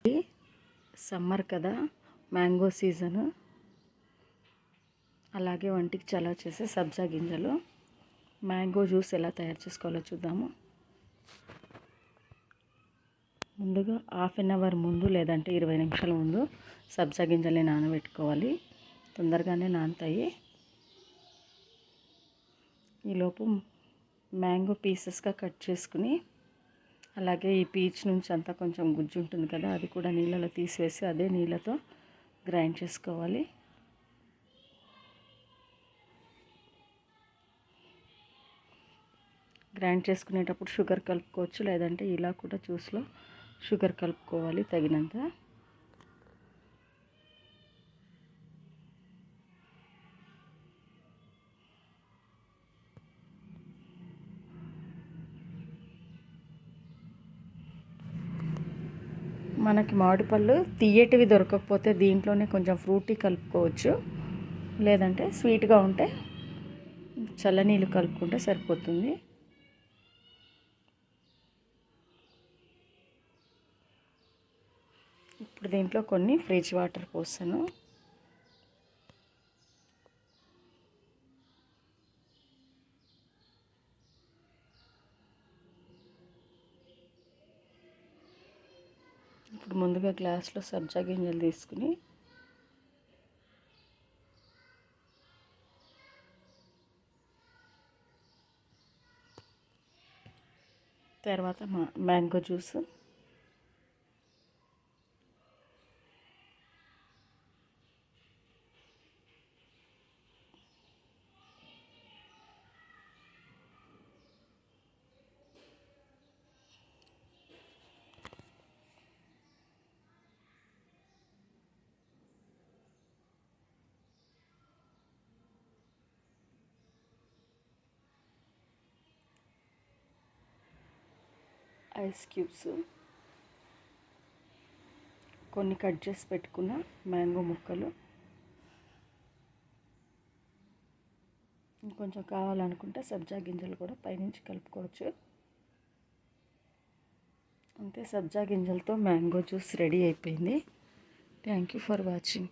Summer కదా, mango season. అలాగే వంటికి చలవ చేసే సబ్జా గింజలు. మ్యాంగో జ్యూస్ ఎలా తయారు చేసుకోవాలో చూద్దాము. ముందుగా హాఫ్ అన్ అవర్ ముందు లేదంటే 20 నిమిషాల ముందు సబ్జా గింజల్ని నానబెట్టుకోవాలి. తొందరగానే నానుతాయి. ఈలోపు మ్యాంగో పీసెస్గా కట్ చేసుకుని, అలాగే ఈ పీచ్ నుంచి అంతా కొంచెం గుజ్జు ఉంటుంది కదా, అది కూడా నీళ్ళలో తీసివేసి అదే నీళ్ళతో గ్రైండ్ చేసుకోవాలి. గ్రైండ్ చేసుకునేటప్పుడు షుగర్ కలుపుకోవచ్చు, లేదంటే ఇలా కూడా జ్యూస్లో షుగర్ కలుపుకోవాలి తగినంత. మనకి మామిడి పళ్ళు తియ్యటివి దొరకకపోతే దీంట్లోనే కొంచెం ఫ్రూటీ కలుపుకోవచ్చు, లేదంటే స్వీట్గా ఉంటే చల్లనీళ్ళు కలుపుకుంటే సరిపోతుంది. ఇప్పుడు దీంట్లో కొన్ని ఫ్రిడ్జ్ వాటర్ పోసాను. ఇప్పుడు ముందుగా గ్లాస్లో సబ్జా గింజలు తీసుకుని తర్వాత మ్యాంగో జ్యూస్, ఐస్ క్యూబ్స్, కొన్ని కట్ చేసి పెట్టుకున్న మ్యాంగో ముక్కలు, ఇంకొంచెం కావాలనుకుంటే సబ్జా గింజలు కూడా పైనుంచి కలుపుకోవచ్చు. అంతే, సబ్జా గింజలతో మ్యాంగో జ్యూస్ రెడీ అయిపోయింది. Thank you for watching.